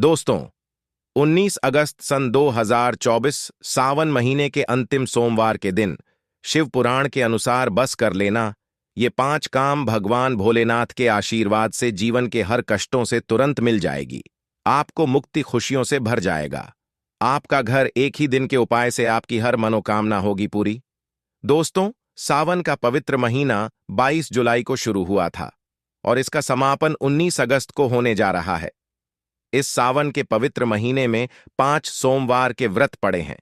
दोस्तों, 19 अगस्त सन 2024 सावन महीने के अंतिम सोमवार के दिन शिव पुराण के अनुसार बस कर लेना ये 5 काम भगवान भोलेनाथ के आशीर्वाद से जीवन के हर कष्टों से तुरंत मिल जाएगी। आपको मुक्ति खुशियों से भर जाएगा। आपका घर एक ही दिन के उपाय से आपकी हर मनोकामना होगी पूरी। दोस्तों, सावन का पवित्र महीना 22 जुलाई को शुरू हुआ था और इसका समापन 19 अगस्त को होने जा रहा है। इस सावन के पवित्र महीने में 5 सोमवार के व्रत पड़े हैं,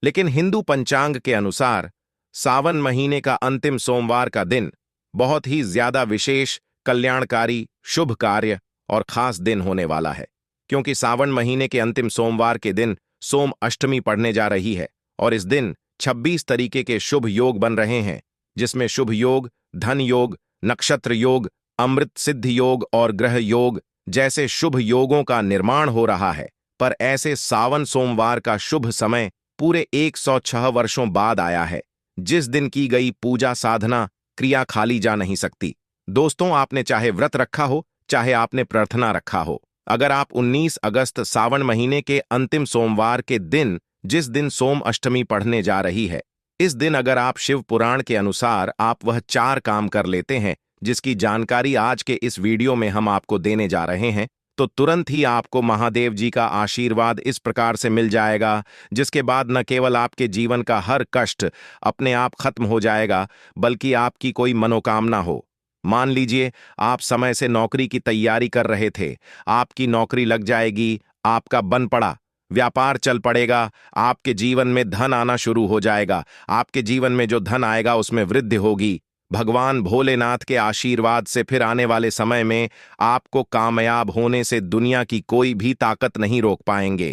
लेकिन हिंदू पंचांग के अनुसार सावन महीने का अंतिम सोमवार का दिन बहुत ही ज्यादा विशेष, कल्याणकारी, शुभ कार्य और खास दिन होने वाला है, क्योंकि सावन महीने के अंतिम सोमवार के दिन सोम अष्टमी पड़ने जा रही है और इस दिन 26 तरीके के शुभ योग बन रहे हैं, जिसमें शुभ योग, धन योग, नक्षत्र योग, अमृत सिद्धि योग और ग्रह योग जैसे शुभ योगों का निर्माण हो रहा है। पर ऐसे सावन सोमवार का शुभ समय पूरे 106 वर्षों बाद आया है, जिस दिन की गई पूजा साधना क्रिया खाली जा नहीं सकती। दोस्तों, आपने चाहे व्रत रखा हो, चाहे आपने प्रार्थना रखा हो, अगर आप 19 अगस्त सावन महीने के अंतिम सोमवार के दिन, जिस दिन सोम अष्टमी पढ़ने जा रही है, इस दिन अगर आप शिव पुराण के अनुसार आप वह 4 काम कर लेते हैं जिसकी जानकारी आज के इस वीडियो में हम आपको देने जा रहे हैं, तो तुरंत ही आपको महादेव जी का आशीर्वाद इस प्रकार से मिल जाएगा, जिसके बाद न केवल आपके जीवन का हर कष्ट अपने आप खत्म हो जाएगा, बल्कि आपकी कोई मनोकामना हो। मान लीजिए आप समय से नौकरी की तैयारी कर रहे थे, आपकी नौकरी लग जाएगी, आपका बन पड़ा, व्यापार चल पड़ेगा, आपके जीवन में धन आना शुरू हो जाएगा, आपके जीवन में जो धन आएगा उसमें वृद्धि होगी। भगवान भोलेनाथ के आशीर्वाद से फिर आने वाले समय में आपको कामयाब होने से दुनिया की कोई भी ताकत नहीं रोक पाएंगे,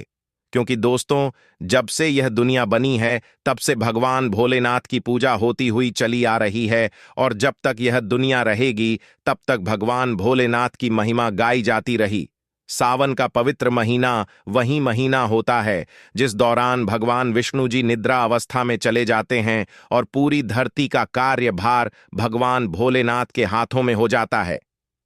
क्योंकि दोस्तों, जब से यह दुनिया बनी है तब से भगवान भोलेनाथ की पूजा होती हुई चली आ रही है और जब तक यह दुनिया रहेगी तब तक भगवान भोलेनाथ की महिमा गाई जाती रही। सावन का पवित्र महीना वही महीना होता है जिस दौरान भगवान विष्णु जी निद्रा अवस्था में चले जाते हैं और पूरी धरती का कार्यभार भगवान भोलेनाथ के हाथों में हो जाता है।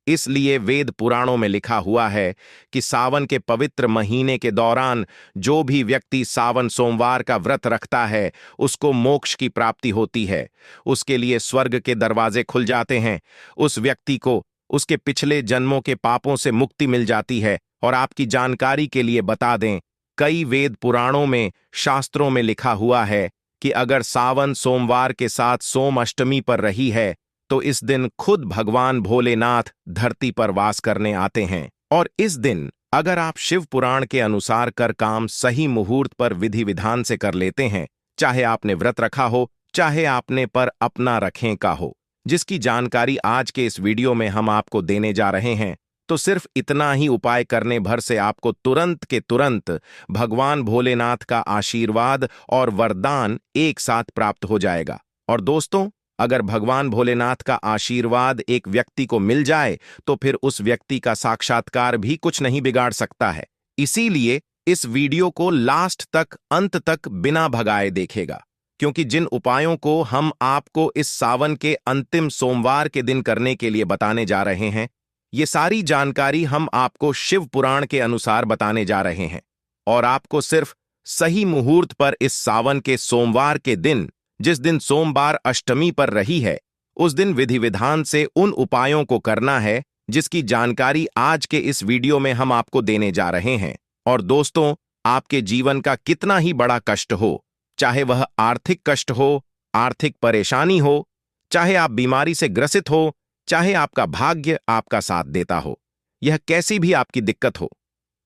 इसलिए वेद पुराणों में लिखा हुआ है कि सावन के पवित्र महीने के दौरान जो भी व्यक्ति सावन सोमवार का व्रत रखता है उसको मोक्ष की प्राप्ति होती है, उसके लिए स्वर्ग के दरवाजे खुल जाते हैं, उस व्यक्ति को उसके पिछले जन्मों के पापों से मुक्ति मिल जाती है। और आपकी जानकारी के लिए बता दें, कई वेद पुराणों में, शास्त्रों में लिखा हुआ है कि अगर सावन सोमवार के साथ सोम अष्टमी पर रही है तो इस दिन खुद भगवान भोलेनाथ धरती पर वास करने आते हैं। और इस दिन अगर आप शिव पुराण के अनुसार कर काम सही मुहूर्त पर विधि विधान से कर लेते हैं, चाहे आपने व्रत रखा हो, चाहे आपने पर अपना रखें का हो, जिसकी जानकारी आज के इस वीडियो में हम आपको देने जा रहे हैं, तो सिर्फ इतना ही उपाय करने भर से आपको तुरंत के तुरंत भगवान भोलेनाथ का आशीर्वाद और वरदान एक साथ प्राप्त हो जाएगा। और दोस्तों, अगर भगवान भोलेनाथ का आशीर्वाद एक व्यक्ति को मिल जाए तो फिर उस व्यक्ति का साक्षात्कार भी कुछ नहीं बिगाड़ सकता है। इसीलिए इस वीडियो को लास्ट तक, अंत तक बिना भगाए देखेगा, क्योंकि जिन उपायों को हम आपको इस सावन के अंतिम सोमवार के दिन करने के लिए बताने जा रहे हैं, ये सारी जानकारी हम आपको शिव पुराण के अनुसार बताने जा रहे हैं। और आपको सिर्फ सही मुहूर्त पर इस सावन के सोमवार के दिन, जिस दिन सोमवार अष्टमी पर रही है, उस दिन विधि विधान से उन उपायों को करना है जिसकी जानकारी आज के इस वीडियो में हम आपको देने जा रहे हैं। और दोस्तों, आपके जीवन का कितना ही बड़ा कष्ट हो, चाहे वह आर्थिक कष्ट हो, आर्थिक परेशानी हो, चाहे आप बीमारी से ग्रसित हो, चाहे आपका भाग्य आपका साथ देता हो, यह कैसी भी आपकी दिक्कत हो,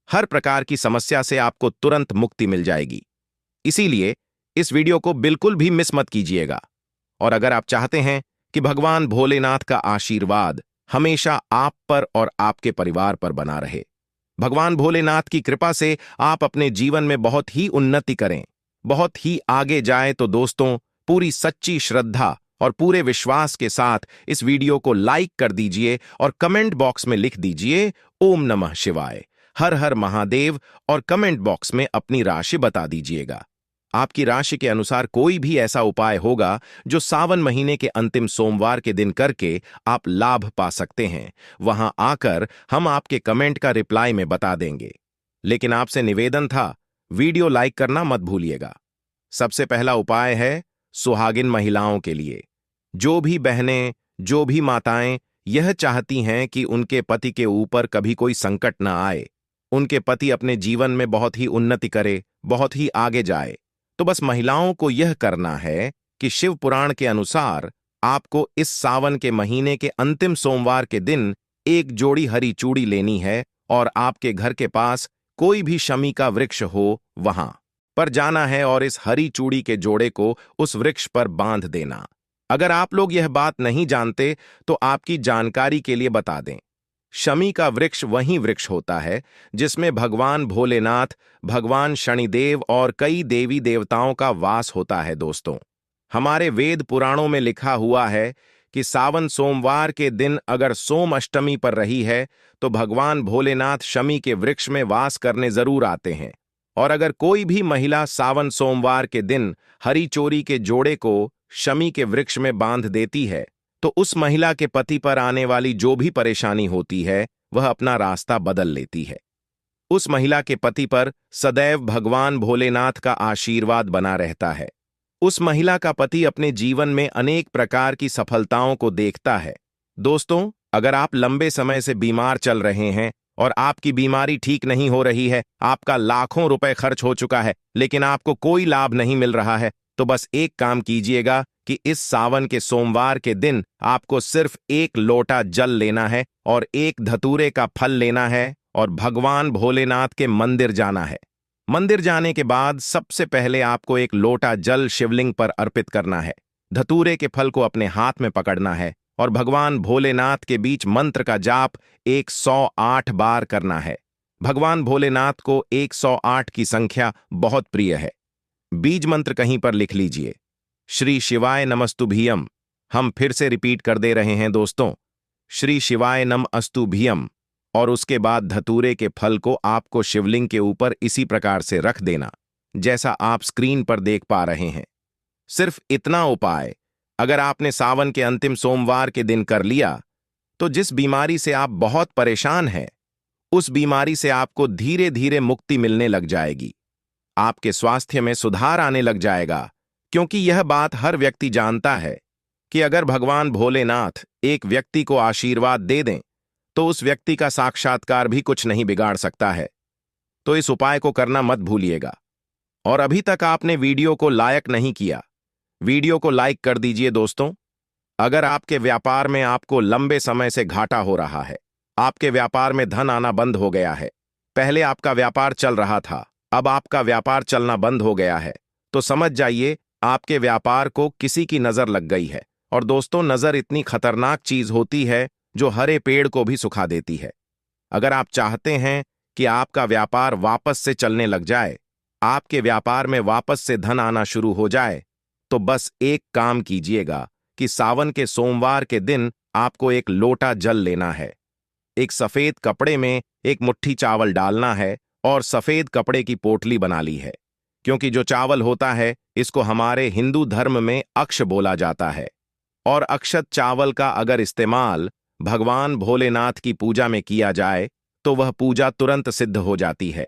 हर प्रकार की समस्या से आपको तुरंत मुक्ति मिल जाएगी। इसीलिए इस वीडियो को बिल्कुल भी मिस मत कीजिएगा। और अगर आप चाहते हैं कि भगवान भोलेनाथ का आशीर्वाद हमेशा आप पर और आपके परिवार पर बना रहे, भगवान भोलेनाथ की कृपा से आप अपने जीवन में बहुत ही उन्नति करें, बहुत ही आगे जाएं, तो दोस्तों, पूरी सच्ची श्रद्धा और पूरे विश्वास के साथ इस वीडियो को लाइक कर दीजिए और कमेंट बॉक्स में लिख दीजिए ओम नमः शिवाय, हर हर महादेव, और कमेंट बॉक्स में अपनी राशि बता दीजिएगा। आपकी राशि के अनुसार कोई भी ऐसा उपाय होगा जो सावन महीने के अंतिम सोमवार के दिन करके आप लाभ पा सकते हैं, वहां आकर हम आपके कमेंट का रिप्लाई में बता देंगे। लेकिन आपसे निवेदन था, वीडियो लाइक करना मत भूलिएगा। सबसे पहला उपाय है सुहागिन महिलाओं के लिए। जो भी बहनें, जो भी माताएं यह चाहती हैं कि उनके पति के ऊपर कभी कोई संकट न आए, उनके पति अपने जीवन में बहुत ही उन्नति करे, बहुत ही आगे जाए, तो बस महिलाओं को यह करना है कि शिव पुराण के अनुसार आपको इस सावन के महीने के अंतिम सोमवार के दिन एक जोड़ी हरी चूड़ी लेनी है और आपके घर के पास कोई भी शमी का वृक्ष हो वहां पर जाना है और इस हरी चूड़ी के जोड़े को उस वृक्ष पर बांध देना। अगर आप लोग यह बात नहीं जानते तो आपकी जानकारी के लिए बता दें, शमी का वृक्ष वही वृक्ष होता है जिसमें भगवान भोलेनाथ, भगवान शनिदेव और कई देवी देवताओं का वास होता है। दोस्तों, हमारे वेद पुराणों में लिखा हुआ है कि सावन सोमवार के दिन अगर सोम अष्टमी पर रही है तो भगवान भोलेनाथ शमी के वृक्ष में वास करने जरूर आते हैं। और अगर कोई भी महिला सावन सोमवार के दिन हरी चोरी के जोड़े को शमी के वृक्ष में बांध देती है तो उस महिला के पति पर आने वाली जो भी परेशानी होती है वह अपना रास्ता बदल लेती है। उस महिला के पति पर सदैव भगवान भोलेनाथ का आशीर्वाद बना रहता है। उस महिला का पति अपने जीवन में अनेक प्रकार की सफलताओं को देखता है। दोस्तों, अगर आप लंबे समय से बीमार चल रहे हैं और आपकी बीमारी ठीक नहीं हो रही है, आपका लाखों रुपए खर्च हो चुका है लेकिन आपको कोई लाभ नहीं मिल रहा है, तो बस एक काम कीजिएगा कि इस सावन के सोमवार के दिन आपको सिर्फ एक लोटा जल लेना है और एक धतूरे का फल लेना है और भगवान भोलेनाथ के मंदिर जाना है। मंदिर जाने के बाद सबसे पहले आपको एक लोटा जल शिवलिंग पर अर्पित करना है। धतूरे के फल को अपने हाथ में पकड़ना है और भगवान भोलेनाथ के बीच मंत्र का जाप 108 बार करना है। भगवान भोलेनाथ को 108 की संख्या बहुत प्रिय है। बीज मंत्र कहीं पर लिख लीजिए, श्री शिवाय नमस्तुभ्यम। हम फिर से रिपीट कर दे रहे हैं दोस्तों, श्री शिवाय नम अस्तुभ्यम। और उसके बाद धतूरे के फल को आपको शिवलिंग के ऊपर इसी प्रकार से रख देना जैसा आप स्क्रीन पर देख पा रहे हैं। सिर्फ इतना उपाय अगर आपने सावन के अंतिम सोमवार के दिन कर लिया तो जिस बीमारी से आप बहुत परेशान हैं उस बीमारी से आपको धीरे धीरे मुक्ति मिलने लग जाएगी। आपके स्वास्थ्य में सुधार आने लग जाएगा, क्योंकि यह बात हर व्यक्ति जानता है कि अगर भगवान भोलेनाथ एक व्यक्ति को आशीर्वाद दे दें तो उस व्यक्ति का साक्षात्कार भी कुछ नहीं बिगाड़ सकता है। तो इस उपाय को करना मत भूलिएगा। और अभी तक आपने वीडियो को लाइक नहीं किया, वीडियो को लाइक कर दीजिए दोस्तों। अगर आपके व्यापार में आपको लंबे समय से घाटा हो रहा है, आपके व्यापार में धन आना बंद हो गया है, पहले आपका व्यापार चल रहा था, अब आपका व्यापार चलना बंद हो गया है, तो समझ जाइए आपके व्यापार को किसी की नजर लग गई है। और दोस्तों, नजर इतनी खतरनाक चीज होती है जो हरे पेड़ को भी सुखा देती है। अगर आप चाहते हैं कि आपका व्यापार वापस से चलने लग जाए, आपके व्यापार में वापस से धन आना शुरू हो जाए, तो बस एक काम कीजिएगा कि सावन के सोमवार के दिन आपको एक लोटा जल लेना है, एक सफेद कपड़े में एक मुट्ठी चावल डालना है और सफेद कपड़े की पोटली बना ली है, क्योंकि जो चावल होता है इसको हमारे हिंदू धर्म में अक्ष बोला जाता है। और अक्षत चावल का अगर इस्तेमाल भगवान भोलेनाथ की पूजा में किया जाए तो वह पूजा तुरंत सिद्ध हो जाती है।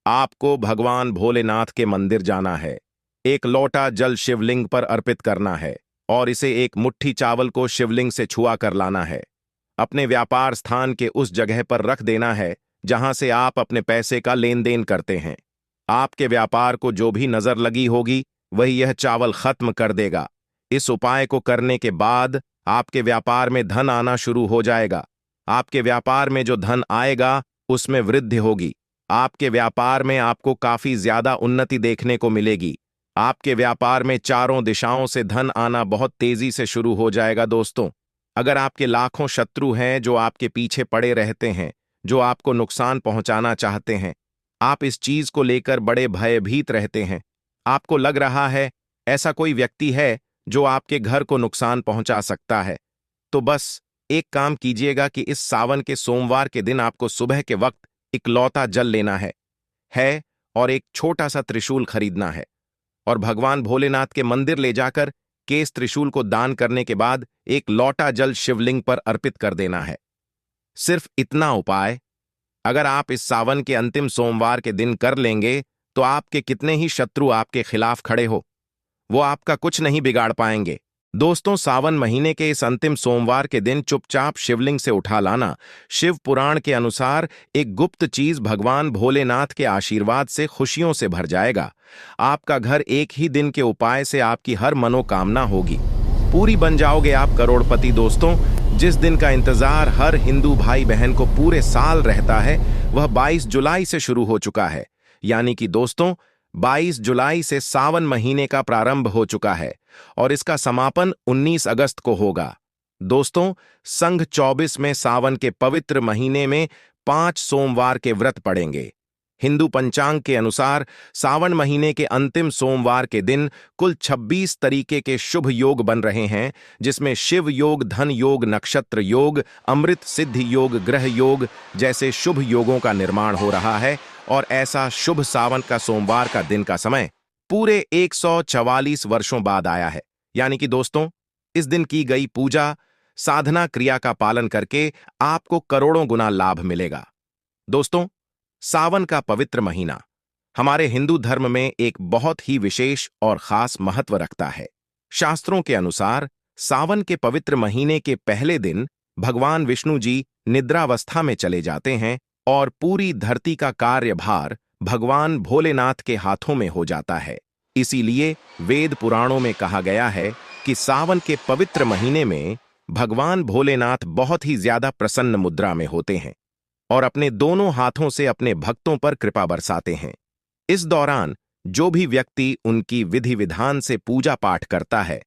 आपको भगवान भोलेनाथ के मंदिर जाना है, एक लोटा जल शिवलिंग पर अर्पित करना है और इसे एक मुट्ठी चावल को शिवलिंग से छुआ कर लाना है। अपने व्यापार स्थान के उस जगह पर रख देना है जहां से आप अपने पैसे का लेन देन करते हैं। आपके व्यापार को जो भी नजर लगी होगी वही यह चावल खत्म कर देगा। इस उपाय को करने के बाद आपके व्यापार में धन आना शुरू हो जाएगा। आपके व्यापार में जो धन आएगा उसमें वृद्धि होगी। आपके व्यापार में आपको काफी ज्यादा उन्नति देखने को मिलेगी। आपके व्यापार में चारों दिशाओं से धन आना बहुत तेजी से शुरू हो जाएगा। दोस्तों, अगर आपके लाखों शत्रु हैं जो आपके पीछे पड़े रहते हैं, जो आपको नुकसान पहुंचाना चाहते हैं, आप इस चीज को लेकर बड़े भयभीत रहते हैं, आपको लग रहा है ऐसा कोई व्यक्ति है जो आपके घर को नुकसान पहुंचा सकता है, तो बस एक काम कीजिएगा कि इस सावन के सोमवार के दिन आपको सुबह के वक्त इकलौता जल लेना है और एक छोटा सा त्रिशूल खरीदना है और भगवान भोलेनाथ के मंदिर ले जाकर केस त्रिशूल को दान करने के बाद एक लौटा जल शिवलिंग पर अर्पित कर देना है। सिर्फ इतना उपाय अगर आप इस सावन के अंतिम सोमवार के दिन कर लेंगे तो आपके कितने ही शत्रु आपके खिलाफ खड़े हो, वो आपका कुछ नहीं बिगाड़ पाएंगे। दोस्तों, सावन महीने के इस अंतिम सोमवार के दिन चुपचाप शिवलिंग से उठा लाना शिव पुराण के अनुसार एक गुप्त चीज भगवान भोलेनाथ के आशीर्वाद से खुशियों से भर जाएगा। आपका घर एक ही दिन के उपाय से आपकी हर मनोकामना होगी, पूरी बन जाओगे आप करोड़पति। दोस्तों, जिस दिन का इंतजार हर हिंदू भाई बहन को पूरे साल रहता है वह 22 जुलाई से शुरू हो चुका है। यानी कि दोस्तों, 22 जुलाई से सावन महीने का प्रारंभ हो चुका है और इसका समापन 19 अगस्त को होगा। दोस्तों, संघ 24 में सावन के पवित्र महीने में 5 सोमवार के व्रत पड़ेंगे। हिंदू पंचांग के अनुसार सावन महीने के अंतिम सोमवार के दिन कुल 26 तरीके के शुभ योग बन रहे हैं, जिसमें शिव योग, धन योग, नक्षत्र योग, अमृत सिद्धि योग, ग्रह योग जैसे शुभ योगों का निर्माण हो रहा है। और ऐसा शुभ सावन का सोमवार का दिन का समय पूरे 144 वर्षों बाद आया है। यानी कि दोस्तों, इस दिन की गई पूजा साधना क्रिया का पालन करके आपको करोड़ों गुना लाभ मिलेगा। दोस्तों, सावन का पवित्र महीना हमारे हिंदू धर्म में एक बहुत ही विशेष और खास महत्व रखता है। शास्त्रों के अनुसार सावन के पवित्र महीने के पहले दिन भगवान विष्णु जी निद्रावस्था में चले जाते हैं और पूरी धरती का कार्यभार भगवान भोलेनाथ के हाथों में हो जाता है। इसीलिए वेद पुराणों में कहा गया है कि सावन के पवित्र महीने में भगवान भोलेनाथ बहुत ही ज्यादा प्रसन्न मुद्रा में होते हैं और अपने दोनों हाथों से अपने भक्तों पर कृपा बरसाते हैं। इस दौरान जो भी व्यक्ति उनकी विधि विधान से पूजा पाठ करता है,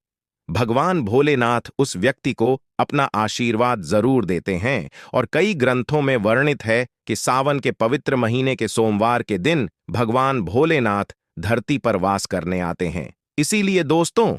भगवान भोलेनाथ उस व्यक्ति को अपना आशीर्वाद जरूर देते हैं। और कई ग्रंथों में वर्णित है कि सावन के पवित्र महीने के सोमवार के दिन भगवान भोलेनाथ धरती पर वास करने आते हैं। इसीलिए दोस्तों,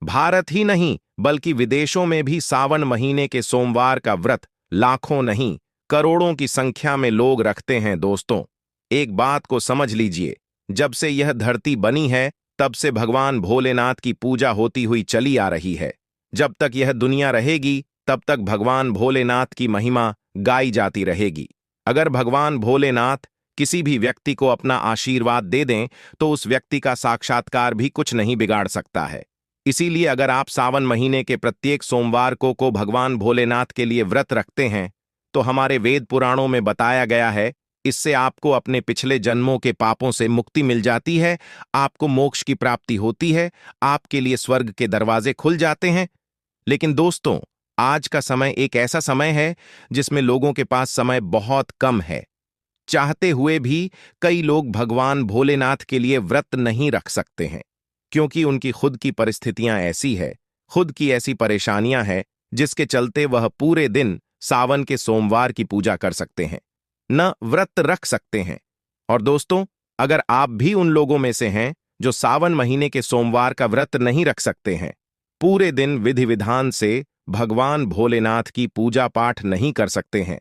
भारत ही नहीं बल्कि विदेशों में भी सावन महीने के सोमवार का व्रत लाखों नहीं करोड़ों की संख्या में लोग रखते हैं। दोस्तों, एक बात को समझ लीजिए, जब से यह धरती बनी है तब से भगवान भोलेनाथ की पूजा होती हुई चली आ रही है। जब तक यह दुनिया रहेगी तब तक भगवान भोलेनाथ की महिमा गाई जाती रहेगी। अगर भगवान भोलेनाथ किसी भी व्यक्ति को अपना आशीर्वाद दे दें तो उस व्यक्ति का साक्षात्कार भी कुछ नहीं बिगाड़ सकता है। इसीलिए अगर आप सावन महीने के प्रत्येक सोमवार को भगवान भोलेनाथ के लिए व्रत रखते हैं तो हमारे वेद पुराणों में बताया गया है, इससे आपको अपने पिछले जन्मों के पापों से मुक्ति मिल जाती है, आपको मोक्ष की प्राप्ति होती है, आपके लिए स्वर्ग के दरवाजे खुल जाते हैं। लेकिन दोस्तों, आज का समय एक ऐसा समय है जिसमें लोगों के पास समय बहुत कम है। चाहते हुए भी कई लोग भगवान भोलेनाथ के लिए व्रत नहीं रख सकते हैं, क्योंकि उनकी खुद की परिस्थितियां ऐसी है, खुद की ऐसी परेशानियां हैं जिसके चलते वह पूरे दिन सावन के सोमवार की पूजा कर सकते हैं, न व्रत रख सकते हैं। और दोस्तों, अगर आप भी उन लोगों में से हैं जो सावन महीने के सोमवार का व्रत नहीं रख सकते हैं, पूरे दिन विधि विधान से भगवान भोलेनाथ की पूजा पाठ नहीं कर सकते हैं,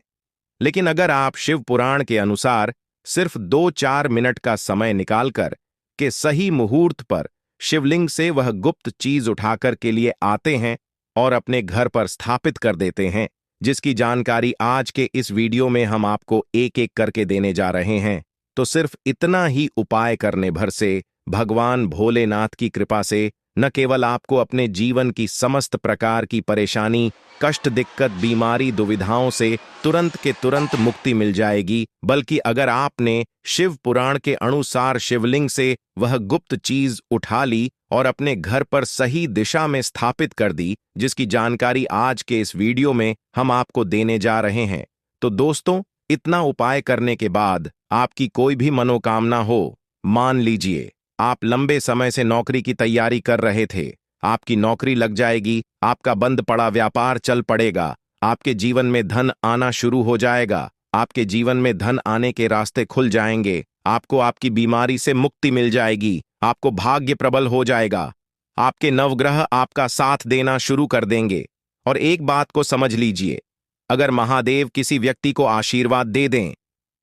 लेकिन अगर आप शिव पुराण के अनुसार सिर्फ 2-4 मिनट का समय निकालकर के सही मुहूर्त पर शिवलिंग से वह गुप्त चीज उठाकर के लिए आते हैं और अपने घर पर स्थापित कर देते हैं, जिसकी जानकारी आज के इस वीडियो में हम आपको एक एक करके देने जा रहे हैं, तो सिर्फ इतना ही उपाय करने भर से भगवान भोलेनाथ की कृपा से न केवल आपको अपने जीवन की समस्त प्रकार की परेशानी, कष्ट, दिक्कत, बीमारी, दुविधाओं से तुरंत के तुरंत मुक्ति मिल जाएगी, बल्कि अगर आपने शिव पुराण के अनुसार शिवलिंग से वह गुप्त चीज उठा ली और अपने घर पर सही दिशा में स्थापित कर दी, जिसकी जानकारी आज के इस वीडियो में हम आपको देने जा रहे हैं, तो दोस्तों, इतना उपाय करने के बाद आपकी कोई भी मनोकामना हो, मान लीजिए आप लंबे समय से नौकरी की तैयारी कर रहे थे, आपकी नौकरी लग जाएगी, आपका बंद पड़ा व्यापार चल पड़ेगा, आपके जीवन में धन आना शुरू हो जाएगा, आपके जीवन में धन आने के रास्ते खुल जाएंगे, आपको आपकी बीमारी से मुक्ति मिल जाएगी, आपको भाग्य प्रबल हो जाएगा, आपके नवग्रह आपका साथ देना शुरू कर देंगे। और एक बात को समझ लीजिए, अगर महादेव किसी व्यक्ति को आशीर्वाद दे दें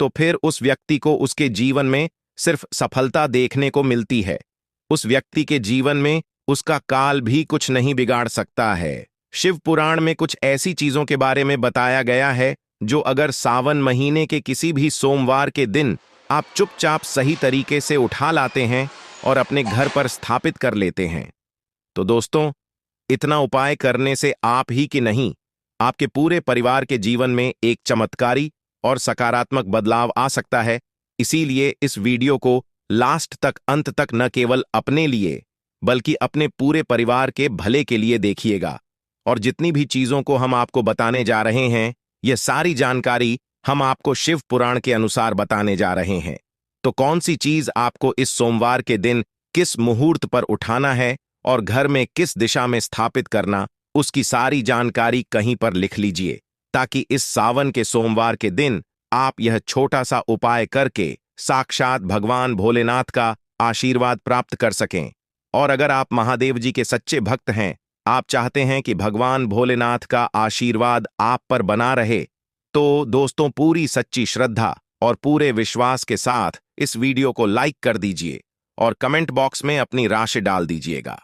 तो फिर उस व्यक्ति को उसके जीवन में सिर्फ सफलता देखने को मिलती है, उस व्यक्ति के जीवन में उसका काल भी कुछ नहीं बिगाड़ सकता है। शिव पुराण में कुछ ऐसी चीजों के बारे में बताया गया है जो अगर सावन महीने के किसी भी सोमवार के दिन आप चुपचाप सही तरीके से उठा लाते हैं और अपने घर पर स्थापित कर लेते हैं। तो दोस्तों, इतना उपाय करने से आप ही कि नहीं, आपके पूरे परिवार के जीवन में एक चमत्कारी और सकारात्मक बदलाव आ सकता है। इसीलिए इस वीडियो को लास्ट तक, अंत तक न केवल अपने लिए बल्कि अपने पूरे परिवार के भले के लिए देखिएगा। और जितनी भी चीजों को हम आपको बताने जा रहे हैं, यह सारी जानकारी हम आपको शिव पुराण के अनुसार बताने जा रहे हैं। तो कौन सी चीज आपको इस सोमवार के दिन किस मुहूर्त पर उठाना है और घर में किस दिशा में स्थापित करना, उसकी सारी जानकारी कहीं पर लिख लीजिए, ताकि इस सावन के सोमवार के दिन आप यह छोटा सा उपाय करके साक्षात भगवान भोलेनाथ का आशीर्वाद प्राप्त कर सकें। और अगर आप महादेव जी के सच्चे भक्त हैं, आप चाहते हैं कि भगवान भोलेनाथ का आशीर्वाद आप पर बना रहे, तो दोस्तों पूरी सच्ची श्रद्धा और पूरे विश्वास के साथ इस वीडियो को लाइक कर दीजिए और कमेंट बॉक्स में अपनी राशि डाल दीजिएगा।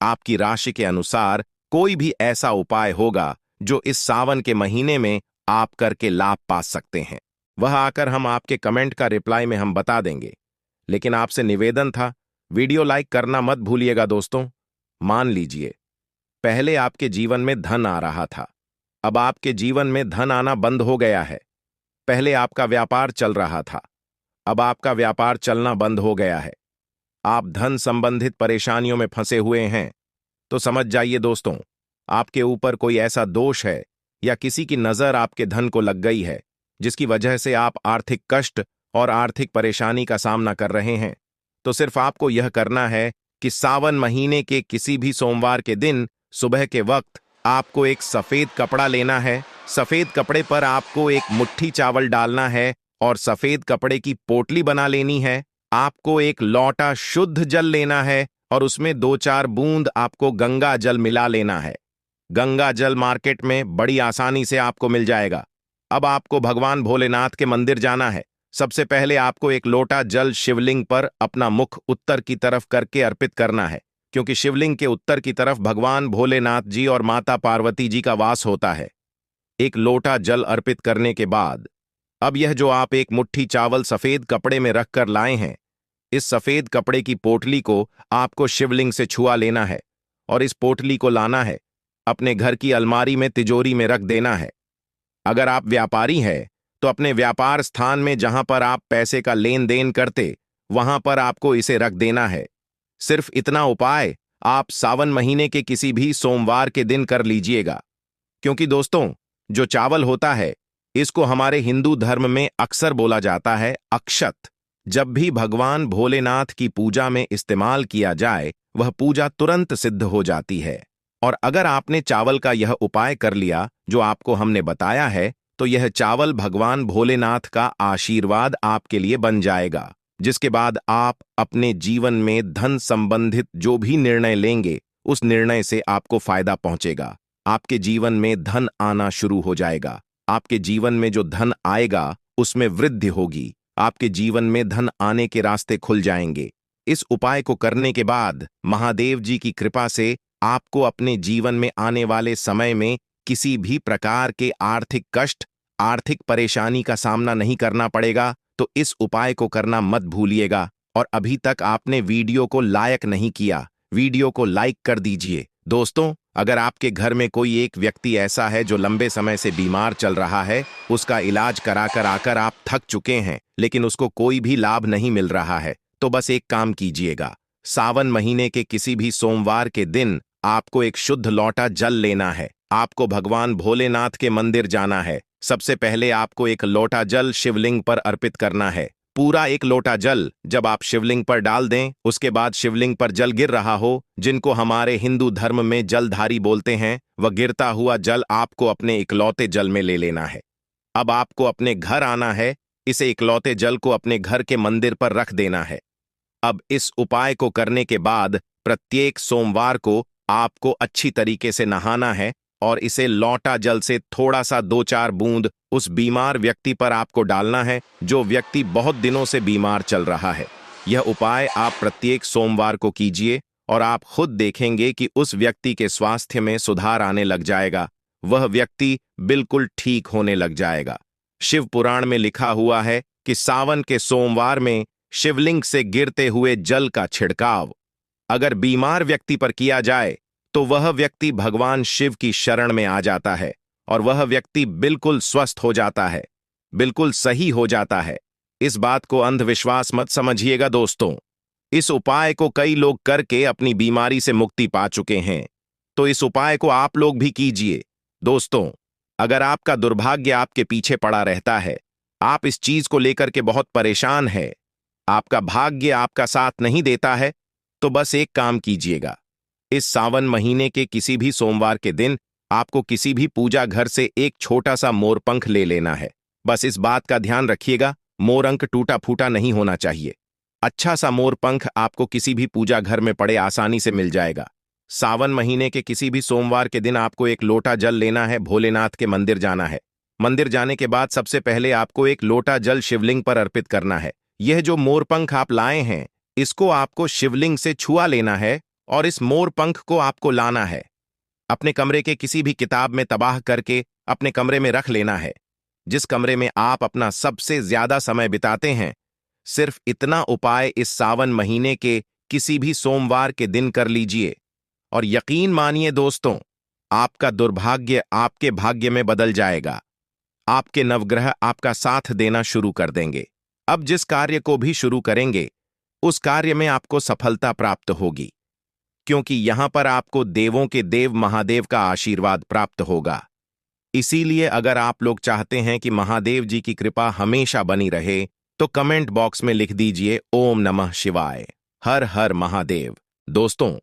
आपकी राशि के अनुसार कोई भी ऐसा उपाय होगा जो इस सावन के महीने में आप करके लाभ पा सकते हैं, वह आकर हम आपके कमेंट का रिप्लाई में हम बता देंगे। लेकिन आपसे निवेदन था, वीडियो लाइक करना मत भूलिएगा दोस्तों। मान लीजिए, पहले आपके जीवन में धन आ रहा था, अब आपके जीवन में धन आना बंद हो गया है। पहले आपका व्यापार चल रहा था, अब आपका व्यापार चलना बंद हो गया है। आप धन संबंधित परेशानियों में फंसे हुए हैं, तो समझ जाइए दोस्तों, आपके ऊपर कोई ऐसा दोष है या किसी की नजर आपके धन को लग गई है, जिसकी वजह से आप आर्थिक कष्ट और आर्थिक परेशानी का सामना कर रहे हैं। तो सिर्फ आपको यह करना है कि सावन महीने के किसी भी सोमवार के दिन सुबह के वक्त आपको एक सफेद कपड़ा लेना है। सफेद कपड़े पर आपको एक मुट्ठी चावल डालना है और सफेद कपड़े की पोटली बना लेनी है। आपको एक लौटा शुद्ध जल लेना है और उसमें 2-4 बूंद आपको गंगा जल मिला लेना है। गंगा जल मार्केट में बड़ी आसानी से आपको मिल जाएगा। अब आपको भगवान भोलेनाथ के मंदिर जाना है। सबसे पहले आपको एक लोटा जल शिवलिंग पर अपना मुख उत्तर की तरफ करके अर्पित करना है, क्योंकि शिवलिंग के उत्तर की तरफ भगवान भोलेनाथ जी और माता पार्वती जी का वास होता है। एक लोटा जल अर्पित करने के बाद अब यह जो आप एक मुट्ठी चावल सफेद कपड़े में रख कर लाए हैं, इस सफेद कपड़े की पोटली को आपको शिवलिंग से छुआ लेना है और इस पोटली को लाना है, अपने घर की अलमारी में तिजोरी में रख देना है। अगर आप व्यापारी हैं तो अपने व्यापार स्थान में जहां पर आप पैसे का लेन देन करते, वहां पर आपको इसे रख देना है। सिर्फ इतना उपाय आप सावन महीने के किसी भी सोमवार के दिन कर लीजिएगा, क्योंकि दोस्तों जो चावल होता है, इसको हमारे हिंदू धर्म में अक्सर बोला जाता है अक्षत। जब भी भगवान भोलेनाथ की पूजा में इस्तेमाल किया जाए, वह पूजा तुरंत सिद्ध हो जाती है। और अगर आपने चावल का यह उपाय कर लिया जो आपको हमने बताया है, तो यह चावल भगवान भोलेनाथ का आशीर्वाद आपके लिए बन जाएगा, जिसके बाद आप अपने जीवन में धन संबंधित जो भी निर्णय लेंगे, उस निर्णय से आपको फायदा पहुंचेगा। आपके जीवन में धन आना शुरू हो जाएगा। आपके जीवन में जो धन आएगा उसमें वृद्धि होगी। आपके जीवन में धन आने के रास्ते खुल जाएंगे। इस उपाय को करने के बाद महादेव जी की कृपा से आपको अपने जीवन में आने वाले समय में किसी भी प्रकार के आर्थिक कष्ट, आर्थिक परेशानी का सामना नहीं करना पड़ेगा। तो इस उपाय को करना मत भूलिएगा। और अभी तक आपने वीडियो को लाइक नहीं किया, वीडियो को लाइक कर दीजिए। दोस्तों, अगर आपके घर में कोई एक व्यक्ति ऐसा है जो लंबे समय से बीमार चल रहा है, उसका इलाज कराकर आकर आप थक चुके हैं, लेकिन उसको कोई भी लाभ नहीं मिल रहा है, तो बस एक काम कीजिएगा। सावन महीने के किसी भी सोमवार के दिन आपको एक शुद्ध लोटा जल लेना है। आपको भगवान भोलेनाथ के मंदिर जाना है। सबसे पहले आपको एक लोटा जल शिवलिंग पर अर्पित करना है। पूरा एक लोटा जल जब आप शिवलिंग पर डाल दें, उसके बाद शिवलिंग पर जल गिर रहा हो, जिनको हमारे हिंदू धर्म में जलधारी बोलते हैं, वह गिरता हुआ जल आपको अपने इकलौते जल में ले लेना है। अब आपको अपने घर आना है, इसे इकलौते जल को अपने घर के मंदिर पर रख देना है। अब इस उपाय को करने के बाद प्रत्येक सोमवार को आपको अच्छी तरीके से नहाना है और इसे लौटा जल से थोड़ा सा 2-4 बूंद उस बीमार व्यक्ति पर आपको डालना है, जो व्यक्ति बहुत दिनों से बीमार चल रहा है। यह उपाय आप प्रत्येक सोमवार को कीजिए और आप खुद देखेंगे कि उस व्यक्ति के स्वास्थ्य में सुधार आने लग जाएगा। वह व्यक्ति बिल्कुल ठीक होने लग जाएगा। शिव पुराण में लिखा हुआ है कि सावन के सोमवार में शिवलिंग से गिरते हुए जल का छिड़काव अगर बीमार व्यक्ति पर किया जाए तो वह व्यक्ति भगवान शिव की शरण में आ जाता है और वह व्यक्ति बिल्कुल स्वस्थ हो जाता है, बिल्कुल सही हो जाता है। इस बात को अंधविश्वास मत समझिएगा दोस्तों। इस उपाय को कई लोग करके अपनी बीमारी से मुक्ति पा चुके हैं, तो इस उपाय को आप लोग भी कीजिए। दोस्तों, अगर आपका दुर्भाग्य आपके पीछे पड़ा रहता है, आप इस चीज को लेकर के बहुत परेशान है, आपका भाग्य आपका साथ नहीं देता है, तो बस एक काम कीजिएगा। इस सावन महीने के किसी भी सोमवार के दिन आपको किसी भी पूजा घर से एक छोटा सा मोरपंख ले लेना है। बस इस बात का ध्यान रखिएगा, मोरंक टूटा फूटा नहीं होना चाहिए। अच्छा सा मोरपंख आपको किसी भी पूजा घर में पड़े आसानी से मिल जाएगा। सावन महीने के किसी भी सोमवार के दिन आपको एक लोटा जल लेना है, भोलेनाथ के मंदिर जाना है। मंदिर जाने के बाद सबसे पहले आपको एक लोटा जल शिवलिंग पर अर्पित करना है। यह जो मोरपंख आप लाए हैं, इसको आपको शिवलिंग से छुआ लेना है और इस मोरपंख को आपको लाना है, अपने कमरे के किसी भी किताब में तबाह करके अपने कमरे में रख लेना है, जिस कमरे में आप अपना सबसे ज्यादा समय बिताते हैं। सिर्फ इतना उपाय इस सावन महीने के किसी भी सोमवार के दिन कर लीजिए और यकीन मानिए दोस्तों, आपका दुर्भाग्य आपके भाग्य में बदल जाएगा। आपके नवग्रह आपका साथ देना शुरू कर देंगे। अब जिस कार्य को भी शुरू करेंगे उस कार्य में आपको सफलता प्राप्त होगी, क्योंकि यहां पर आपको देवों के देव महादेव का आशीर्वाद प्राप्त होगा। इसीलिए अगर आप लोग चाहते हैं कि महादेव जी की कृपा हमेशा बनी रहे, तो कमेंट बॉक्स में लिख दीजिए ओम नमः शिवाय, हर हर महादेव। दोस्तों,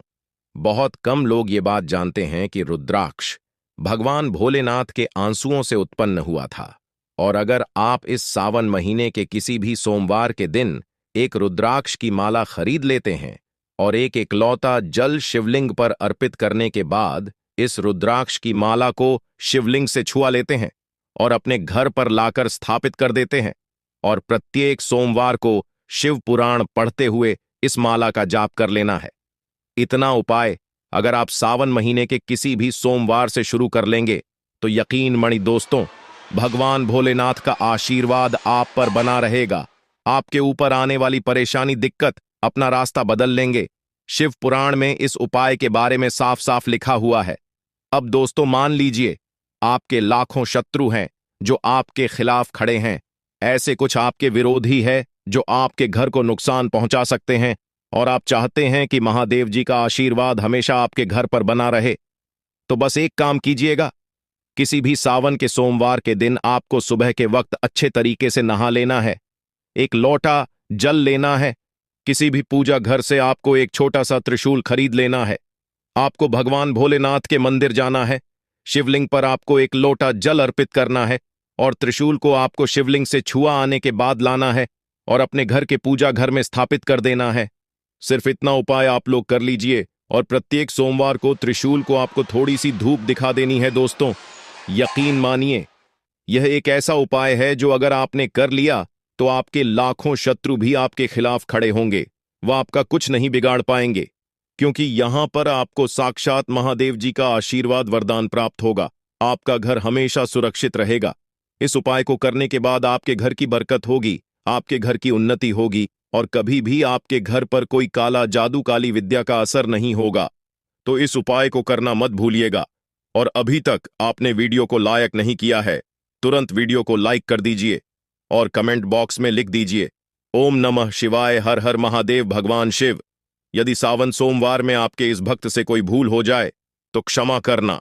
बहुत कम लोग ये बात जानते हैं कि रुद्राक्ष भगवान भोलेनाथ के आंसुओं से उत्पन्न हुआ था, और अगर आप इस सावन महीने के किसी भी सोमवार के दिन एक रुद्राक्ष की माला खरीद लेते हैं और एक इकलौता जल शिवलिंग पर अर्पित करने के बाद इस रुद्राक्ष की माला को शिवलिंग से छुआ लेते हैं और अपने घर पर लाकर स्थापित कर देते हैं, और प्रत्येक सोमवार को शिव पुराण पढ़ते हुए इस माला का जाप कर लेना है। इतना उपाय अगर आप सावन महीने के किसी भी सोमवार से शुरू कर लेंगे तो यकीन मानिए दोस्तों, भगवान भोलेनाथ का आशीर्वाद आप पर बना रहेगा। आपके ऊपर आने वाली परेशानी दिक्कत अपना रास्ता बदल लेंगे। शिव पुराण में इस उपाय के बारे में साफ साफ लिखा हुआ है। अब दोस्तों मान लीजिए, आपके लाखों शत्रु हैं जो आपके खिलाफ खड़े हैं, ऐसे कुछ आपके विरोधी है जो आपके घर को नुकसान पहुंचा सकते हैं, और आप चाहते हैं कि महादेव जी का आशीर्वाद हमेशा आपके घर पर बना रहे, तो बस एक काम कीजिएगा। किसी भी सावन के सोमवार के दिन आपको सुबह के वक्त अच्छे तरीके से नहा लेना है, एक लोटा जल लेना है, किसी भी पूजा घर से आपको एक छोटा सा त्रिशूल खरीद लेना है, आपको भगवान भोलेनाथ के मंदिर जाना है, शिवलिंग पर आपको एक लोटा जल अर्पित करना है और त्रिशूल को आपको शिवलिंग से छुआ आने के बाद लाना है और अपने घर के पूजा घर में स्थापित कर देना है। सिर्फ इतना उपाय आप लोग कर लीजिए और प्रत्येक सोमवार को त्रिशूल को आपको थोड़ी सी धूप दिखा देनी है। दोस्तों, यकीन मानिए, यह एक ऐसा उपाय है जो अगर आपने कर लिया तो आपके लाखों शत्रु भी आपके खिलाफ खड़े होंगे, वह आपका कुछ नहीं बिगाड़ पाएंगे, क्योंकि यहां पर आपको साक्षात महादेव जी का आशीर्वाद वरदान प्राप्त होगा। आपका घर हमेशा सुरक्षित रहेगा। इस उपाय को करने के बाद आपके घर की बरकत होगी, आपके घर की उन्नति होगी और कभी भी आपके घर पर कोई काला जादू काली विद्या का असर नहीं होगा। तो इस उपाय को करना मत भूलिएगा। और अभी तक आपने वीडियो को लाइक नहीं किया है, तुरंत वीडियो को लाइक कर दीजिए और कमेंट बॉक्स में लिख दीजिए ओम नमः शिवाय, हर हर महादेव भगवान शिव। यदि सावन सोमवार में आपके इस भक्त से कोई भूल हो जाए तो क्षमा करना।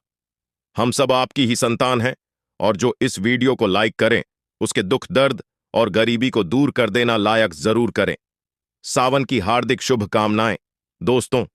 हम सब आपकी ही संतान हैं, और जो इस वीडियो को लाइक करें उसके दुख दर्द और गरीबी को दूर कर देना लायक जरूर करें। सावन की हार्दिक शुभकामनाएं। दोस्तों,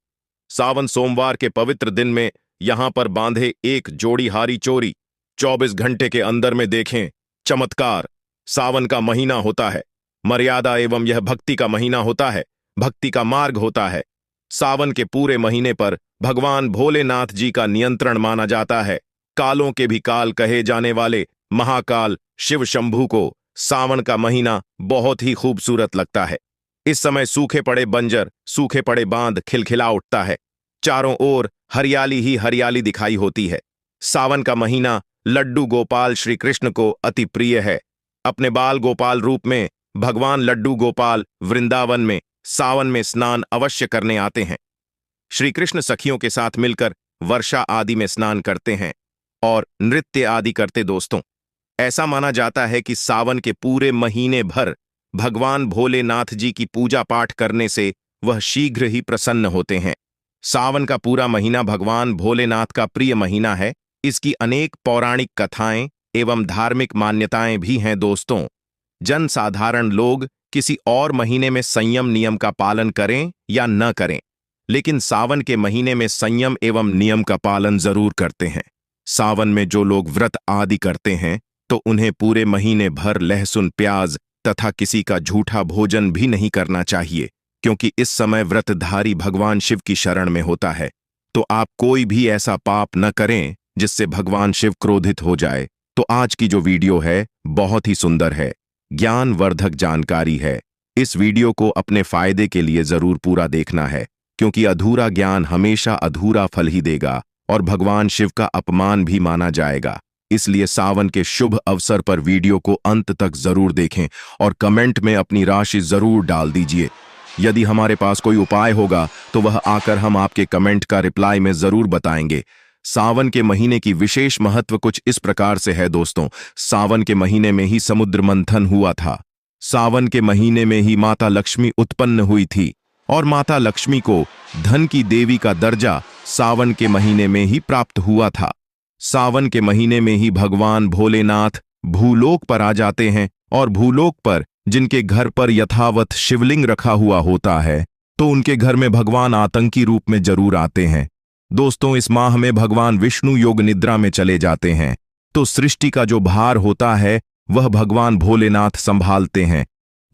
सावन सोमवार के पवित्र दिन में यहां पर बांधे एक जोड़ी हारी चोरी 24 घंटे के अंदर में देखें चमत्कार। सावन का महीना होता है, मर्यादा एवं यह भक्ति का महीना होता है, भक्ति का मार्ग होता है। सावन के पूरे महीने पर भगवान भोलेनाथ जी का नियंत्रण माना जाता है। कालों के भी काल कहे जाने वाले महाकाल शिव शंभू को सावन का महीना बहुत ही खूबसूरत लगता है। इस समय सूखे पड़े बंजर, सूखे पड़े बांध खिलखिला उठता है, चारों ओर हरियाली ही हरियाली दिखाई होती है। सावन का महीना लड्डू गोपाल श्री कृष्ण को अति प्रिय है। अपने बाल गोपाल रूप में भगवान लड्डू गोपाल वृंदावन में सावन में स्नान अवश्य करने आते हैं। श्री कृष्ण सखियों के साथ मिलकर वर्षा आदि में स्नान करते हैं और नृत्य आदि करते। दोस्तों, ऐसा माना जाता है कि सावन के पूरे महीने भर भगवान भोलेनाथ जी की पूजा पाठ करने से वह शीघ्र ही प्रसन्न होते हैं। सावन का पूरा महीना भगवान भोलेनाथ का प्रिय महीना है। इसकी अनेक पौराणिक कथाएं एवं धार्मिक मान्यताएं भी हैं। दोस्तों, जनसाधारण लोग किसी और महीने में संयम नियम का पालन करें या न करें, लेकिन सावन के महीने में संयम एवं नियम का पालन जरूर करते हैं। सावन में जो लोग व्रत आदि करते हैं तो उन्हें पूरे महीने भर लहसुन प्याज तथा किसी का झूठा भोजन भी नहीं करना चाहिए, क्योंकि इस समय व्रतधारी भगवान शिव की शरण में होता है। तो आप कोई भी ऐसा पाप न करें जिससे भगवान शिव क्रोधित हो जाए। तो आज की जो वीडियो है बहुत ही सुंदर है, ज्ञानवर्धक जानकारी है। इस वीडियो को अपने फायदे के लिए जरूर पूरा देखना है, क्योंकि अधूरा ज्ञान हमेशा अधूरा फल ही देगा और भगवान शिव का अपमान भी माना जाएगा। इसलिए सावन के शुभ अवसर पर वीडियो को अंत तक जरूर देखें और कमेंट में अपनी राशि जरूर डाल दीजिए। यदि हमारे पास कोई उपाय होगा तो वह आकर हम आपके कमेंट का रिप्लाई में जरूर बताएंगे। सावन के महीने की विशेष महत्व कुछ इस प्रकार से है। दोस्तों, सावन के महीने में ही समुद्र मंथन हुआ था। सावन के महीने में ही माता लक्ष्मी उत्पन्न हुई थी और माता लक्ष्मी को धन की देवी का दर्जा सावन के महीने में ही प्राप्त हुआ था। सावन के महीने में ही भगवान भोलेनाथ भूलोक पर आ जाते हैं और भूलोक पर जिनके घर पर यथावत शिवलिंग रखा हुआ होता है तो उनके घर में भगवान आतंकी रूप में जरूर आते हैं। दोस्तों, इस माह में भगवान विष्णु योग निद्रा में चले जाते हैं, तो सृष्टि का जो भार होता है वह भगवान भोलेनाथ संभालते हैं।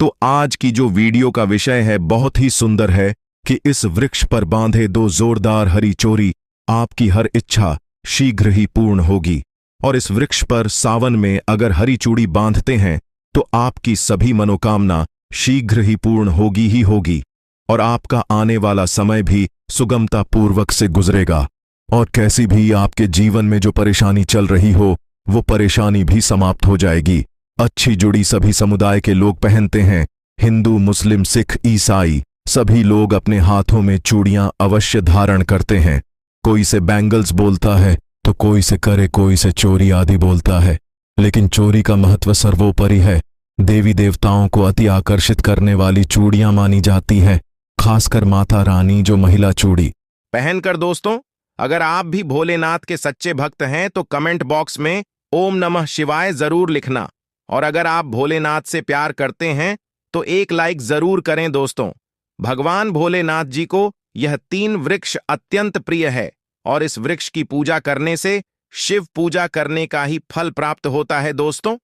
तो आज की जो वीडियो का विषय है बहुत ही सुंदर है कि इस वृक्ष पर बांधे दो जोरदार हरी चोरी, आपकी हर इच्छा शीघ्र ही पूर्ण होगी। और इस वृक्ष पर सावन में अगर हरी चूड़ी बांधते हैं तो आपकी सभी मनोकामना शीघ्र ही पूर्ण होगी ही होगी और आपका आने वाला समय भी सुगमता पूर्वक से गुजरेगा। और कैसी भी आपके जीवन में जो परेशानी चल रही हो वो परेशानी भी समाप्त हो जाएगी। अच्छी जुड़ी सभी समुदाय के लोग पहनते हैं, हिंदू, मुस्लिम, सिख, ईसाई सभी लोग अपने हाथों में चूड़ियां अवश्य धारण करते हैं। कोई से बैंगल्स बोलता है तो कोई से करे, कोई से चोरी आदि बोलता है, लेकिन चोरी का महत्व सर्वोपरि है। देवी देवताओं को अति आकर्षित करने वाली चूड़ियां मानी जाती है, खासकर माता रानी जो महिला चूड़ी पहनकर। दोस्तों, अगर आप भी भोलेनाथ के सच्चे भक्त हैं तो कमेंट बॉक्स में ओम नमः शिवाय जरूर लिखना, और अगर आप भोलेनाथ से प्यार करते हैं तो एक लाइक जरूर करें। दोस्तों, भगवान भोलेनाथ जी को यह 3 वृक्ष अत्यंत प्रिय है और इस वृक्ष की पूजा करने से शिव पूजा करने का ही फल प्राप्त होता है। दोस्तों,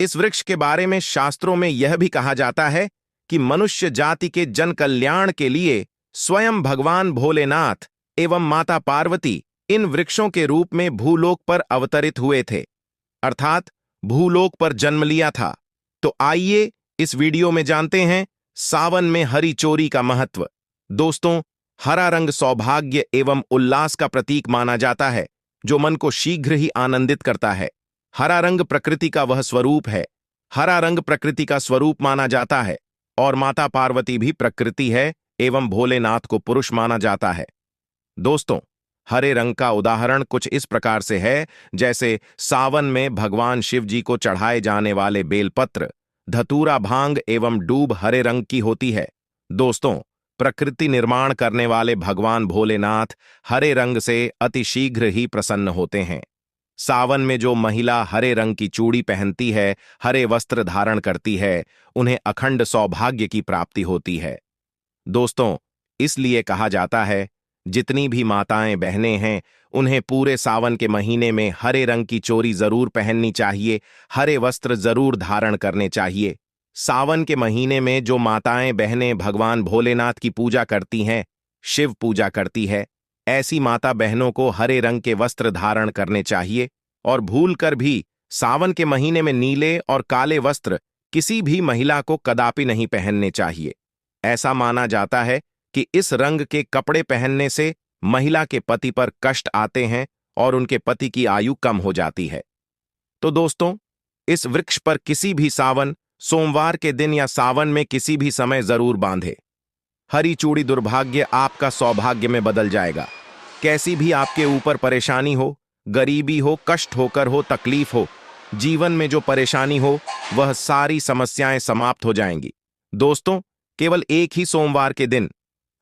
इस वृक्ष के बारे में शास्त्रों में यह भी कहा जाता है कि मनुष्य जाति के जन कल्याण के लिए स्वयं भगवान भोलेनाथ एवं माता पार्वती इन वृक्षों के रूप में भूलोक पर अवतरित हुए थे, अर्थात भूलोक पर जन्म लिया था। तो आइए इस वीडियो में जानते हैं सावन में हरी चोरी का महत्व। दोस्तों, हरा रंग सौभाग्य एवं उल्लास का प्रतीक माना जाता है, जो मन को शीघ्र ही आनंदित करता है। हरा रंग प्रकृति का वह स्वरूप है। हरा रंग प्रकृति का स्वरूप माना जाता है और माता पार्वती भी प्रकृति है एवं भोलेनाथ को पुरुष माना जाता है। दोस्तों, हरे रंग का उदाहरण कुछ इस प्रकार से है, जैसे सावन में भगवान शिव जी को चढ़ाए जाने वाले बेलपत्र, धतूरा, भांग एवं दूब हरे रंग की होती है। दोस्तों, प्रकृति निर्माण करने वाले भगवान भोलेनाथ हरे रंग से अति शीघ्र ही प्रसन्न होते हैं। सावन में जो महिला हरे रंग की चूड़ी पहनती है, हरे वस्त्र धारण करती है, उन्हें अखंड सौभाग्य की प्राप्ति होती है। दोस्तों, इसलिए कहा जाता है जितनी भी माताएं बहनें हैं उन्हें पूरे सावन के महीने में हरे रंग की चोरी जरूर पहननी चाहिए, हरे वस्त्र जरूर धारण करने चाहिए। सावन के महीने में जो माताएं बहनें भगवान भोलेनाथ की पूजा करती हैं, शिव पूजा करती है, ऐसी माता बहनों को हरे रंग के वस्त्र धारण करने चाहिए और भूलकर भी सावन के महीने में नीले और काले वस्त्र किसी भी महिला को कदापि नहीं पहनने चाहिए। ऐसा माना जाता है कि इस रंग के कपड़े पहनने से महिला के पति पर कष्ट आते हैं और उनके पति की आयु कम हो जाती है। तो दोस्तों, इस वृक्ष पर किसी भी सावन, सोमवार के दिन या सावन में किसी भी समय जरूर बांधे। हरी चूड़ी दुर्भाग्य आपका सौभाग्य में बदल जाएगा। कैसी भी आपके ऊपर परेशानी हो, गरीबी हो, कष्ट होकर हो, तकलीफ हो, जीवन में जो परेशानी हो, वह सारी समस्याएं समाप्त हो जाएंगी। दोस्तों, केवल एक ही सोमवार के दिन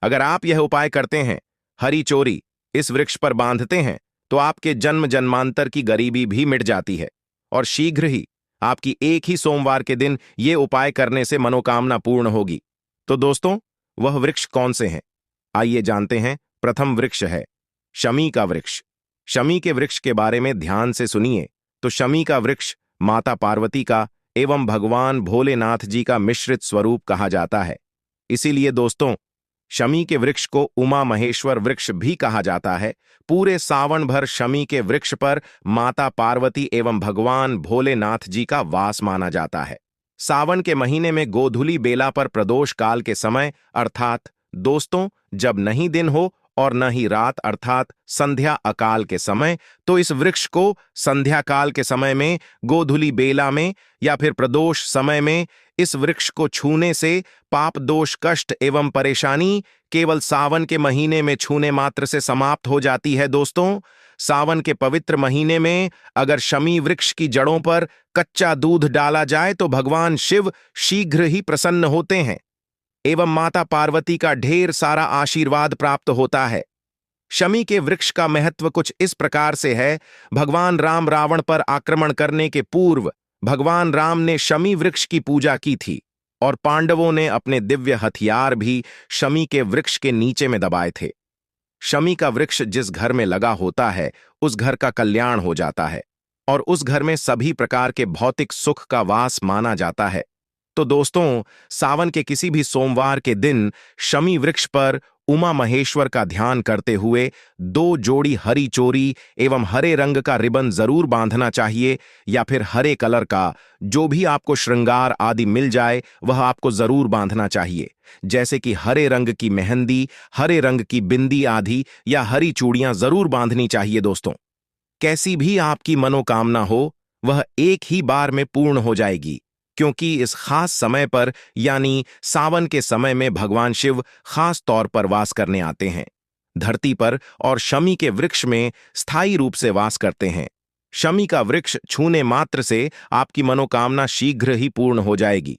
अगर आप यह उपाय करते हैं, हरी चोरी इस वृक्ष पर बांधते हैं, तो आपके जन्म जन्मांतर की गरीबी भी मिट जाती है और शीघ्र ही आपकी एक ही सोमवार के दिन ये उपाय करने से मनोकामना पूर्ण होगी। तो दोस्तों, वह वृक्ष कौन से हैं? आइए जानते हैं। प्रथम वृक्ष है शमी का वृक्ष। शमी के वृक्ष के बारे में ध्यान से सुनिए। तो शमी का वृक्ष माता पार्वती का एवं भगवान भोलेनाथ जी का मिश्रित स्वरूप कहा जाता है। इसीलिए दोस्तों, शमी के वृक्ष को उमा महेश्वर वृक्ष भी कहा जाता है। पूरे सावन भर शमी के वृक्ष पर माता पार्वती एवं भगवान भोलेनाथ जी का वास माना जाता है। सावन के महीने में गोधूली बेला पर प्रदोष काल के समय अर्थात दोस्तों जब नहीं दिन हो और न ही रात अर्थात संध्या अकाल के समय, तो इस वृक्ष को संध्या काल के समय में, गोधूली बेला में या फिर प्रदोष समय में इस वृक्ष को छूने से पाप दोष कष्ट एवं परेशानी केवल सावन के महीने में छूने मात्र से समाप्त हो जाती है। दोस्तों, सावन के पवित्र महीने में अगर शमी वृक्ष की जड़ों पर कच्चा दूध डाला जाए तो भगवान शिव शीघ्र ही प्रसन्न होते हैं एवं माता पार्वती का ढेर सारा आशीर्वाद प्राप्त होता है। शमी के वृक्ष का महत्व कुछ इस प्रकार से है। भगवान राम रावण पर आक्रमण करने के पूर्व भगवान राम ने शमी वृक्ष की पूजा की थी और पांडवों ने अपने दिव्य हथियार भी शमी के वृक्ष के नीचे में दबाए थे। शमी का वृक्ष जिस घर में लगा होता है उस घर का कल्याण हो जाता है और उस घर में सभी प्रकार के भौतिक सुख का वास माना जाता है। तो दोस्तों, सावन के किसी भी सोमवार के दिन शमी वृक्ष पर उमा महेश्वर का ध्यान करते हुए 2 जोड़ी हरी चोरी एवं हरे रंग का रिबन जरूर बांधना चाहिए या फिर हरे कलर का जो भी आपको श्रृंगार आदि मिल जाए वह आपको जरूर बांधना चाहिए, जैसे कि हरे रंग की मेहंदी, हरे रंग की बिंदी आदि या हरी चूड़ियां जरूर बांधनी चाहिए। दोस्तों, कैसी भी आपकी मनोकामना हो वह एक ही बार में पूर्ण हो जाएगी, क्योंकि इस खास समय पर यानी सावन के समय में भगवान शिव खास तौर पर वास करने आते हैं धरती पर और शमी के वृक्ष में स्थायी रूप से वास करते हैं। शमी का वृक्ष छूने मात्र से आपकी मनोकामना शीघ्र ही पूर्ण हो जाएगी।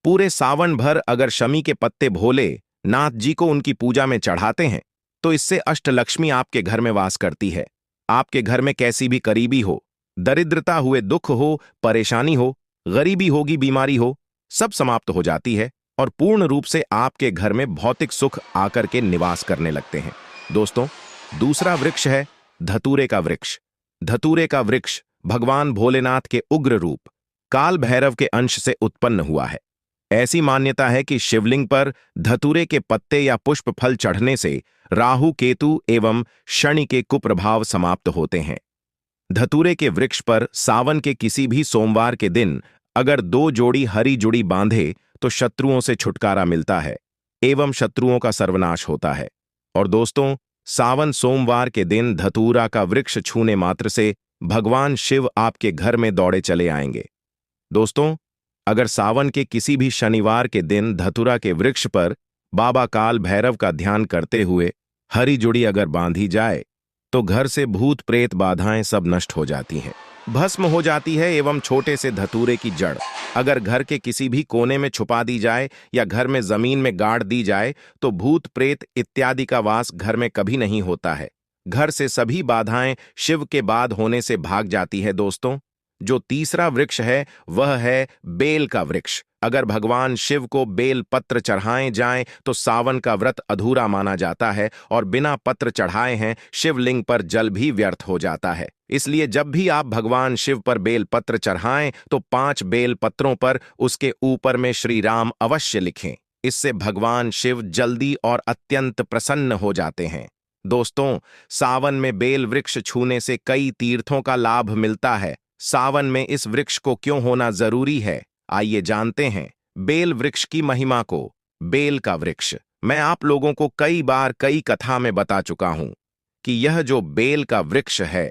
पूरे सावन भर अगर शमी के पत्ते भोले नाथ जी को उनकी पूजा में चढ़ाते हैं तो इससे अष्टलक्ष्मी आपके घर में वास करती है। आपके घर में कैसी भी करीबी हो, दरिद्रता हुए, दुख हो, परेशानी हो, गरीबी होगी, बीमारी हो, सब समाप्त हो जाती है और पूर्ण रूप से आपके घर में भौतिक सुख आकर के निवास करने लगते हैं। दोस्तों, दूसरा वृक्ष है धतूरे का वृक्ष। धतूरे का वृक्ष भगवान भोलेनाथ के उग्र रूप काल भैरव के अंश से उत्पन्न हुआ है। ऐसी मान्यता है कि शिवलिंग पर धतूरे के पत्ते या पुष्प फल चढ़ने से राहु केतु एवं शनि के कुप्रभाव समाप्त होते हैं। धतूरे के वृक्ष पर सावन के किसी भी सोमवार के दिन अगर 2 जोड़ी हरी जुड़ी बांधे तो शत्रुओं से छुटकारा मिलता है एवं शत्रुओं का सर्वनाश होता है। और दोस्तों, सावन सोमवार के दिन धतूरा का वृक्ष छूने मात्र से भगवान शिव आपके घर में दौड़े चले आएंगे। दोस्तों, अगर सावन के किसी भी शनिवार के दिन धतूरा के वृक्ष पर बाबा काल भैरव का ध्यान करते हुए हरी जुड़ी अगर बांधी जाए तो घर से भूत प्रेत बाधाएं सब नष्ट हो जाती हैं, भस्म हो जाती है एवं छोटे से धतूरे की जड़ अगर घर के किसी भी कोने में छुपा दी जाए या घर में जमीन में गाड़ दी जाए तो भूत प्रेत इत्यादि का वास घर में कभी नहीं होता है। घर से सभी बाधाएं शिव के बाद होने से भाग जाती है। दोस्तों, जो तीसरा वृक्ष है वह है बेल का वृक्ष। अगर भगवान शिव को बेल पत्र चढ़ाए जाएं तो सावन का व्रत अधूरा माना जाता है और बिना पत्र चढ़ाए हैं शिवलिंग पर जल भी व्यर्थ हो जाता है। इसलिए जब भी आप भगवान शिव पर बेल पत्र चढ़ाएं तो 5 बेल पत्रों पर उसके ऊपर में श्री राम अवश्य लिखें। इससे भगवान शिव जल्दी और अत्यंत प्रसन्न हो जाते हैं। दोस्तों, सावन में बेल वृक्ष छूने से कई तीर्थों का लाभ मिलता है। सावन में इस वृक्ष को क्यों होना जरूरी है, आइए जानते हैं बेल वृक्ष की महिमा को। बेल का वृक्ष मैं आप लोगों को कई बार कई कथा में बता चुका हूं। कि यह जो बेल का वृक्ष है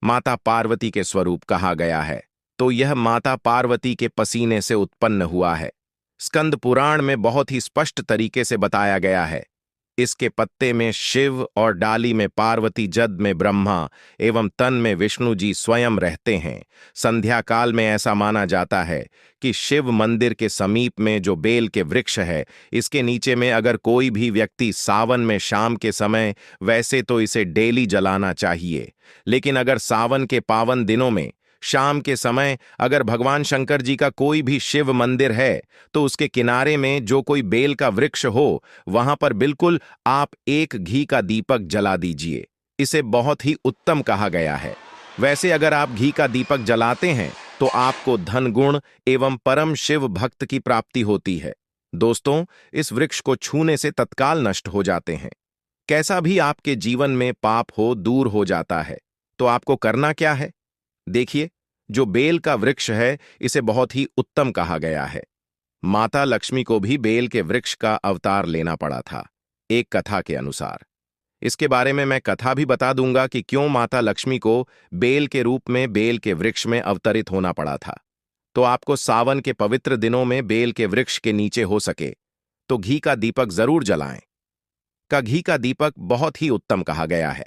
माता पार्वती के स्वरूप कहा गया है, तो यह माता पार्वती के पसीने से उत्पन्न हुआ है। स्कंद पुराण में बहुत ही स्पष्ट तरीके से बताया गया है। इसके पत्ते में शिव और डाली में पार्वती, जद में ब्रह्मा एवं तन में विष्णु जी स्वयं रहते हैं। संध्या काल में ऐसा माना जाता है कि शिव मंदिर के समीप में जो बेल के वृक्ष है, इसके नीचे में अगर कोई भी व्यक्ति सावन में शाम के समय, वैसे तो इसे डेली जलाना चाहिए, लेकिन अगर सावन के पावन दिनों में शाम के समय अगर भगवान शंकर जी का कोई भी शिव मंदिर है, तो उसके किनारे में जो कोई बेल का वृक्ष हो, वहां पर बिल्कुल आप एक घी का दीपक जला दीजिए। इसे बहुत ही उत्तम कहा गया है। वैसे अगर आप घी का दीपक जलाते हैं तो आपको धन गुण एवं परम शिव भक्त की प्राप्ति होती है। दोस्तों, इस वृक्ष को छूने से तत्काल नष्ट हो जाते हैं। कैसा भी आपके जीवन में पाप हो, दूर हो जाता है। तो आपको करना क्या है? देखिए, जो बेल का वृक्ष है, इसे बहुत ही उत्तम कहा गया है। माता लक्ष्मी को भी बेल के वृक्ष का अवतार लेना पड़ा था, एक कथा के अनुसार। इसके बारे में मैं कथा भी बता दूंगा कि क्यों माता लक्ष्मी को बेल के रूप में बेल के वृक्ष में अवतरित होना पड़ा था। तो आपको सावन के पवित्र दिनों में बेल के वृक्ष के नीचे हो सके तो घी का दीपक जरूर जलाएं। का घी का दीपक बहुत ही उत्तम कहा गया है।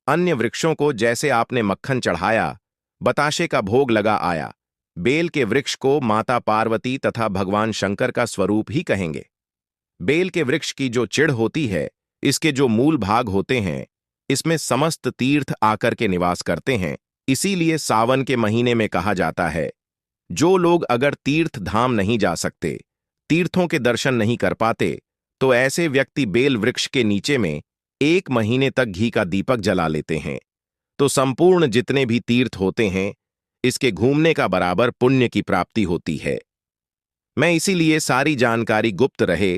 अन्य वृक्षों को जैसे आपने मक्खन चढ़ाया, बताशे का भोग लगा आया, बेल के वृक्ष को माता पार्वती तथा भगवान शंकर का स्वरूप ही कहेंगे। बेल के वृक्ष की जो चिड़ होती है, इसके जो मूल भाग होते हैं, इसमें समस्त तीर्थ आकर के निवास करते हैं। इसीलिए सावन के महीने में कहा जाता है, जो लोग अगर तीर्थ धाम नहीं जा सकते, तीर्थों के दर्शन नहीं कर पाते, तो ऐसे व्यक्ति बेल वृक्ष के नीचे में 1 महीने तक घी का दीपक जला लेते हैं। तो संपूर्ण जितने भी तीर्थ होते हैं, इसके घूमने का बराबर पुण्य की प्राप्ति होती है। मैं इसीलिए सारी जानकारी गुप्त रहे